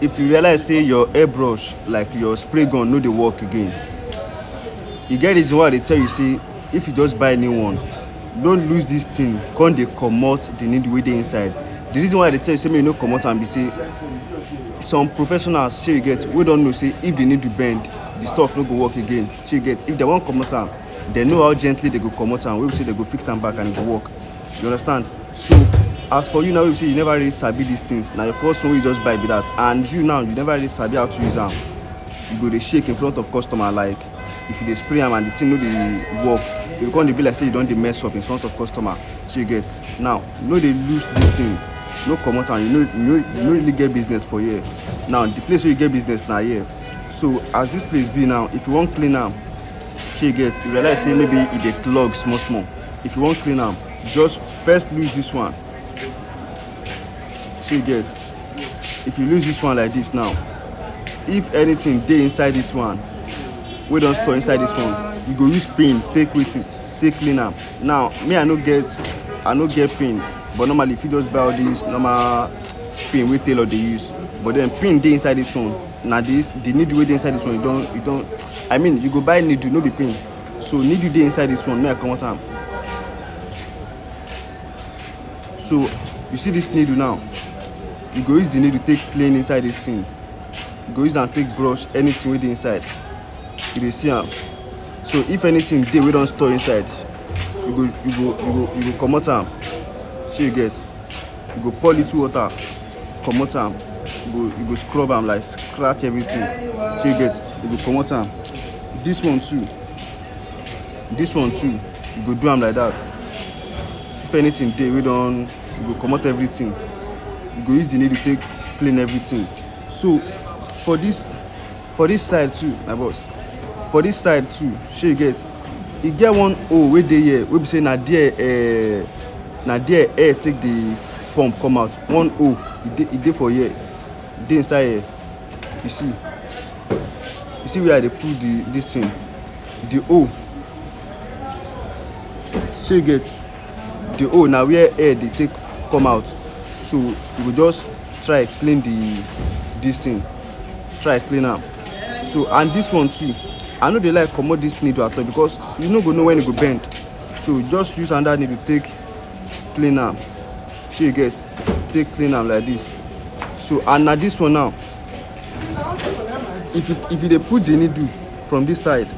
if you realize say your airbrush, like your spray gun, no dey work again, e get reason why I dey tell you say if you just buy new one, don't lose this thing come dey comot the needle wey dey inside. The reason why I dey tell you say make you no comot am be say some professionals shey you get wey don know say if the needle bend, the stuff no go work again. Shey you get, if dem wan comot am, dem know how gently dem go comot am, wey be say dem go fix am back and e go work. You understand? So as for you now, wey be say you never really sabi these things, na your first one wey you just buy be that, and you now you never really sabi how to use am, you go dey shake in front of customer. Like if you dey spray am and the thing no dey work, you go come dey be like say you don dey mess up in front of customer. Shey you get? Now no dey lose this thing, no comot am. You no really get business for here. Now the place wey you get business na here. So as this place be now, if you wan clean am, shey you get, you realize say maybe e dey clog small small. If you wan clean am, just first lose this one. Shey you get? If you lose this one like this now, if anything dey inside this one wey don store inside this one, you go use pin take wetin take clean am. Now me I no get pin, but normally if you just buy all this normal pin wey tailor dey use, but then pin dey inside this one. Na this the needle wey dey inside this one, you don I mean you go buy needle, no be pin. So needle dey inside this one, make I comot am. So you see this needle now, you go use the needle take clean inside this thing. You go use am take brush anything wey dey inside. You dey see am? So if anything dey wey don store inside, you go comot am. Shey you get? You go pour little water, comot am. You go scrub am, like scratch everything. Shey you get? You go comot am. This one too, you go do am like that. If anything dey wey don, you go comot everything. You go use the needle take clean everything. So for this side too, my boss, for this side too, shey you get, e get one hole wey dey here wey be say na there air take dey pump come out. One hole e dey for here, e dey inside here. You see where I dey put this thing, the hole. Shey you get? The hole na where air dey take come out. So you go just try clean this thing, try clean am. So and this one too, I no dey like comot this needle at all because you no go know when e go bend. So just use another needle take clean am. Shey you get? Take clean am like this. So and na this one now, if you dey put the needle from this side,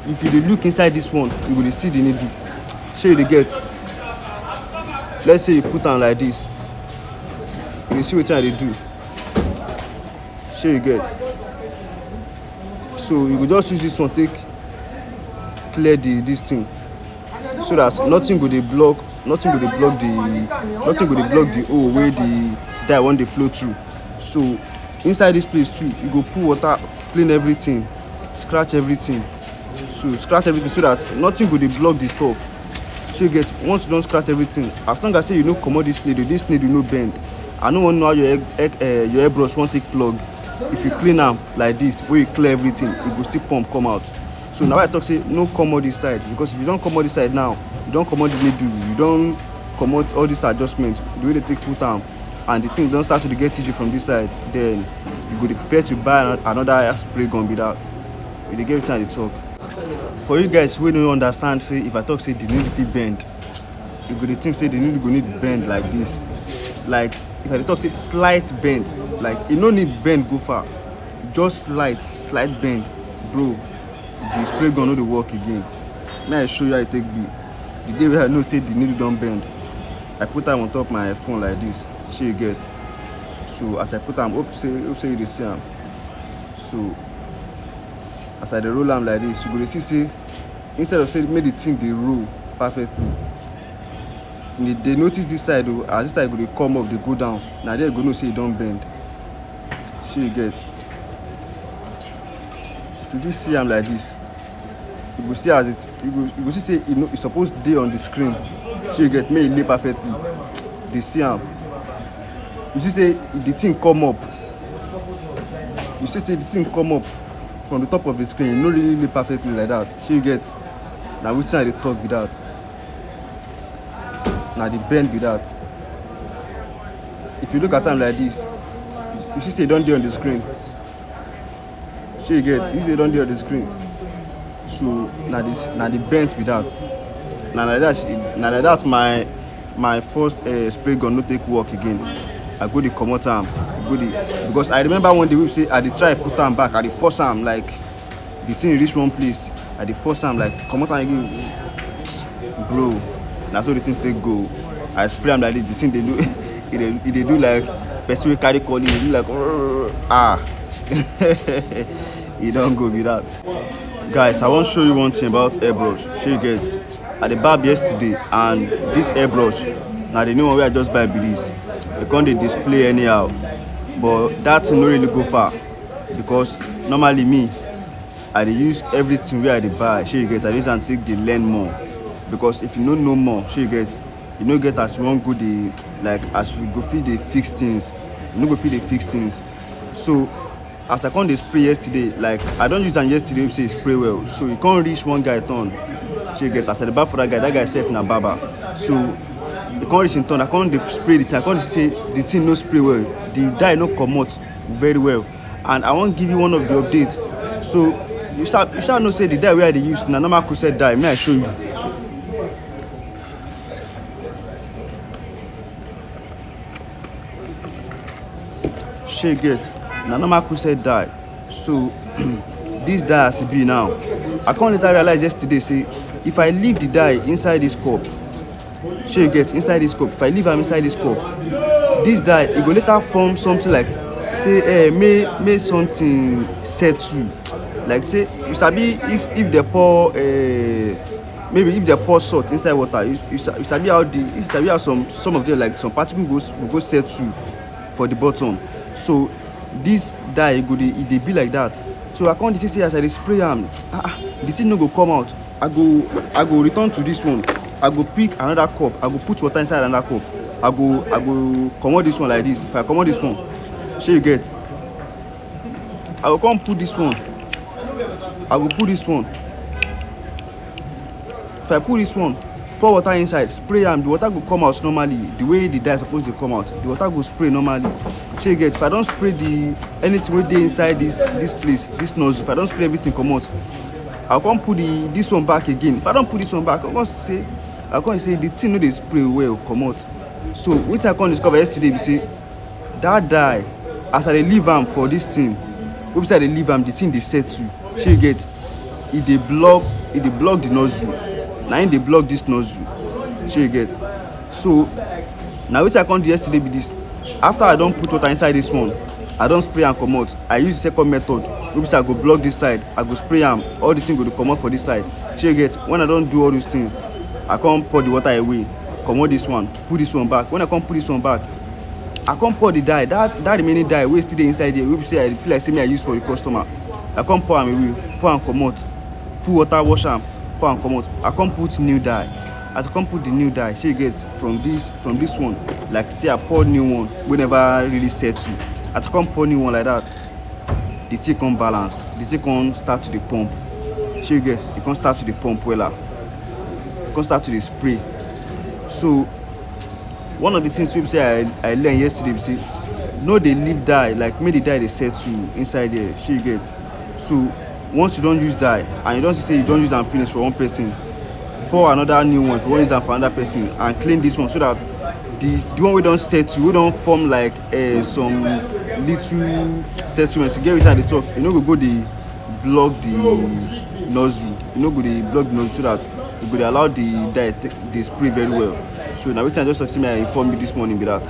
if you dey look inside this one, you go dey see the needle. Shey you dey get? Let's say you put am like this, you dey see wetin I dey do. Shey you get? So you go just use this one take clear this thing, so that nothing go dey block the hole wey the dye wan dey flow through. So inside this place too, you go put water, clean everything, scratch everything. So scratch everything so that nothing go dey block the stuff. Shey you get? Once you don scratch everything, as long as say you no comot this needle no bend. I no wan know how your airbrush wan take plug. If you clean am like this, wey you clear everything, e go still pump come out. So na why I talk say no comot this side, because if you don comot this side now, you don comot the needle, you don comot all this adjustment, the way they take put am, and the thing don start to dey get tissue from this side, then you go dey prepare to buy another spray gun be that. You dey get wetin I dey talk. For you guys wey no understand, say if I talk say the needle fit bend, you go dey think say the needle go need bend like this. Like if I dey talk say slight bend, like e no need bend go far, just slight bend, bro, the spray gun no dey work again. May I show you how e take be. The day wey I know say the needle don bend, I put am on top my phone like this. Shey you get? So as I put am, hope say you dey see am. So as I dey roll am like this, you go dey see say instead of say make the thing dey roll perfectly, you dey notice this side o, as this side go dey come up dey go down, na there you go know say e don bend. Shey you get? If you fit see am like this, you go see as you go see say e suppose dey on the screen. Shey you get? Make e lay perfectly. Dey see am. You see say the thing come up. You see say the thing come up from the top of the screen. E no really lay perfectly like that. Shey you get? Na wetin I dey talk be that. Na the bend be that. If you look at am like this, you see say don dey on the screen. Shey you get, you see don dey on the screen. So na the bent be that. Na like that my first spray gun no take work again. I go dey comot am, because I remember one day wey say I dey try put am back, I dey force am like the thing reach one place, I dey force am like comot am again. Bro, na so the thing take go. I spray am like this, the thing dey do e dey do like person wey carry calling, e do like e don go be that. Guys, I wan show you one thing about airbrush. Shey you get, I dey barb yesterday and this airbrush na the new one wey I just buy be this. E come dey display anyhow, but that thing no really go far, because normally me I dey use everything wey I dey buy. Shey you get, I dey use am take dey learn more, because if you no know more, shey you get, you no get as you wan go dey like as you go fit dey fix things, you no go fit dey fix things. So as I come dey spray yesterday, like I don use am yesterday wey say e spray well, so e come reach one guy turn. Shey you get, as I dey barb for that guy sef na barber, so e come reach him turn, I come dey spray the thing, I come see say the thing no spray well, the dye no comot very well, and I wan give you one of the updates. So you shall know say the dye wey I dey use na normal crusade dye. May I show you. Shey you get, na normal crusade dye. So this dye as e be now, I come later realize yesterday say if I leave the dye inside this cup, shey you get, inside this cup, if I leave am inside this cup, this dye e go later form something like say make something settle, like say you sabi if they pour maybe if they pour salt inside water, you sabi how some of them, like some particles go go settle for the bottom. So this dye e dey be like that. So I come dey see say as I dey spray am, the thing no go come out. I go return to this one, I go pick another cup, I go put water inside another cup, I go comot this one like this. If I comot this one, shey you get, I go come put this one, I go put this one. If I put this one, pour water inside, spray am, the water go come out normally the way the dye suppose dey come out. The water go spray normally. Shey you get, if I don spray anything wey dey inside this place, this nozzle, if I don spray everything comot, I come put this one back again. If I don put this one back, I come say the thing no dey spray well comot. So wetin I come discover yesterday be say that dye, as I dey leave am for this thing, wey be say I dey leave am, the thing dey settle. Shey you get, e dey block the nozzle. Na im dey block this nozzle. Shey you get. So na wetin I come do yesterday be this. After I don put water inside this one, I don spray am comot, I use the second method wey be say I go block this side, I go spray am, all the thing go dey comot for this side. Shey you get, when I don do all those things, I come pour the water away, comot this one, put this one back. When I come put this one back, I come pour the dye, that remaining dye wey still dey inside there, wey be say I feel like say me I use for the customer, I come pour am away, pour am comot, put water wash am, pour am comot. I come put new dye. As I come put the new dye, shey you get, from this one, like say I pour new one wey never really settle, as I come pour new one like that, the thing come balance, the thing come start to dey pump. Shey you get, e come start to dey pump wella, e come start to dey spray. So one of the things wey be say I learn yesterday be say no dey leave dye, like make the dye dey settle inside there. Shey you get. So once you don use dye and you don see say you don use am finish for one person, pour another new one if you wan use am for another person, and clean this one so that the one wey don settle, wey don form like some little settlements, you get wetin I dey talk, you no go dey block the nozzle, you no go dey block the nozzle, so that you go dey allow the dye dey spray very well. So na wetin I just talk say me I inform you this morning be that.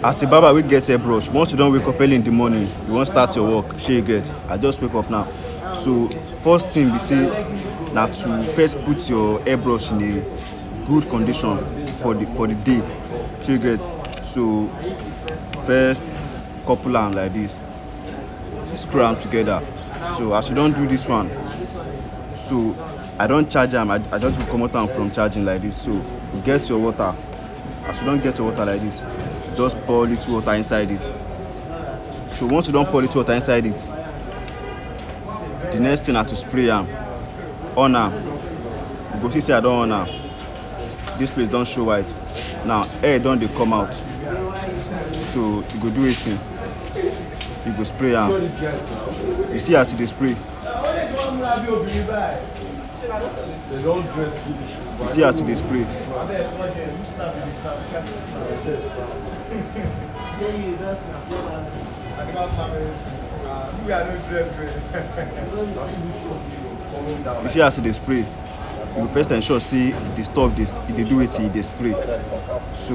As a barber wey get airbrush, once you don wake up early in the morning, you wan start your work, shey you get, I just wake up now. So first thing be say na to first put your airbrush in a good condition for the day, shey you get. So first couple am like this, screw am together. So as you don do this one, so I don charge am, I just go comot am from charging like this. So you get your water. As you don get your water like this, just pour little water inside it. So once you don pour little water inside it, the next thing na to spray am, on am. You go see say I don on am, this place don show white. Now air don dey come out, so you go do wetin, you go spray am. You see as e dey spray, you see as e dey spray. You see as e dey spray, you go first ensure say the stuff dey do wetin e dey spray. So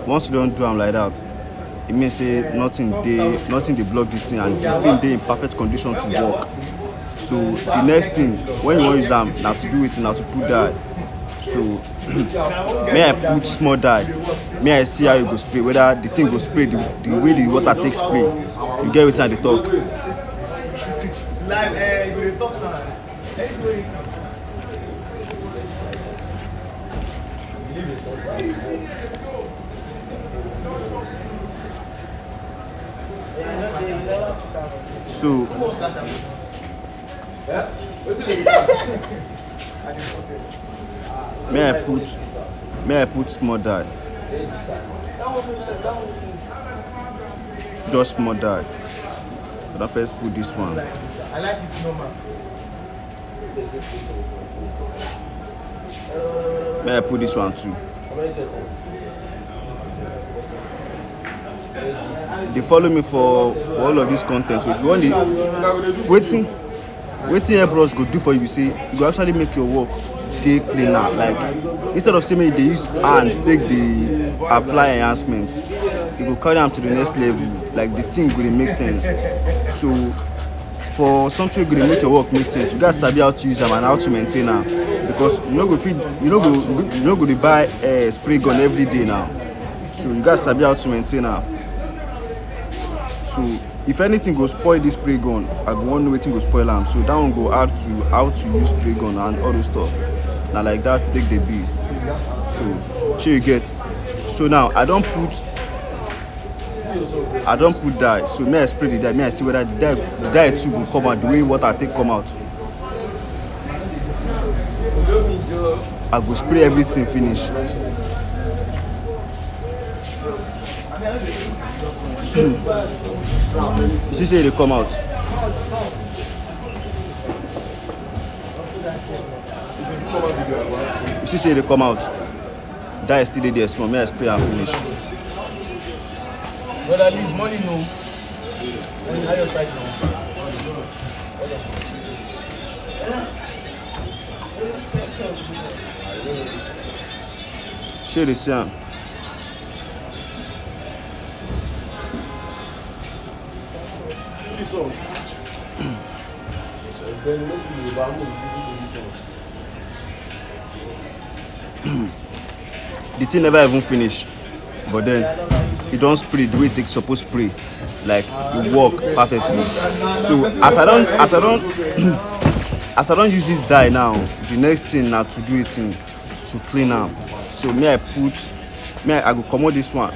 once you don do am like that, e mean say nothing dey block this thing, and the thing dey in perfect condition to work. So the next thing when you wan use am na to do wetin, na to put dye. So may I put small dye, may I see how you go spray, whether the thing go spray the way the water take spray. You get wetin I dey talk. So may I put small dye, just small dye. But I first put this one. I like it normal. May I put this one too. They follow me for all of this content. So if you want the waiting airbrush go do for you, say you go actually make your work dey cleaner. Like instead of saying they use hand take the apply enhancement, you go carry them to the next level. Like the thing go dey make sense. So for something go dey make your work make sense, you guys sabi how to use them and how to maintain them, because you no go dey buy spray gun every day now. So you guys sabi how to maintain them. So if anything go spoil this spray gun, I go wan know wetin go spoil am. So that one go add to how to use spray gun and all those stuff. Now like that take the bill. So shey you get. So now I don't put dye. So may I spray the dye, may I see whether the dye too go come out the way water take come out. I go spray everything finish. You see say e dey come out. You see say e dey come out. Dye still dey there small. May I spray and finish. But at least money no. And how your side no. Shey dey see am. The thing never even finish, but then e don spray the way it suppose spray, like e work perfectly. So as I don use this dye now, the next thing na to do it to clean am. So I go comot this one.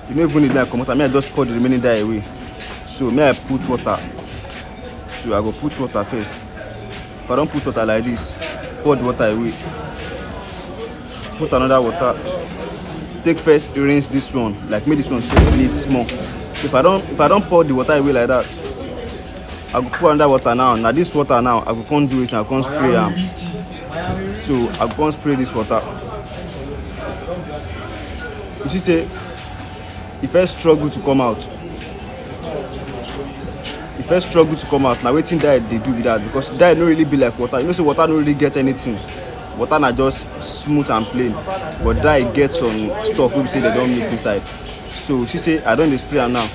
You no even need me comot am, I just pour the remaining dye away. So may I put water. So I go put water first. If I don't put water like this, pour the water away. Put another water. Take first rinse this one, like make this one neat small. So if I don't pour the water away like that, I go pour another water now. Now this water now, I go come do it and I go come spray am. So I go come spray this water. You see say e first struggle to come out. Now wetin dye dey do with that, because dye no really be like water. You know say water no really get anything. Water na just smooth and plain, but dye get some stuff wey be say they don mix inside. So she say I don dey spray am now.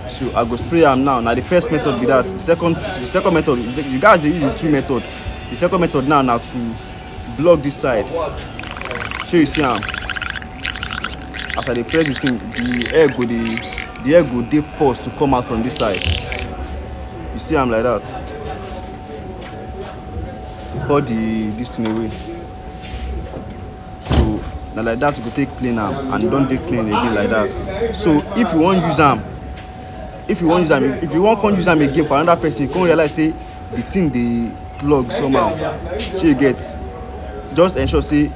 So I go spray am now. Now the first method be that. The second method, you guys dey use the two method. The second method now na to block this side. So you see am. As I dey press the thing, the air go dey forced to come out from this side. You see am like that. Pour this thing away. So now like that you go take clean am and don't dey clean again like that. So if you want use am come use am again for another person, you come realize say the thing dey plug somehow. So you get, just ensure say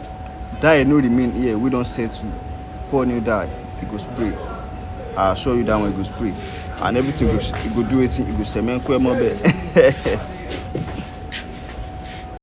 dye no remain here, we don settle, pour new dye, you go spray. I assure you that one you go spray, and everything go do wetin, you go cement kwemo be.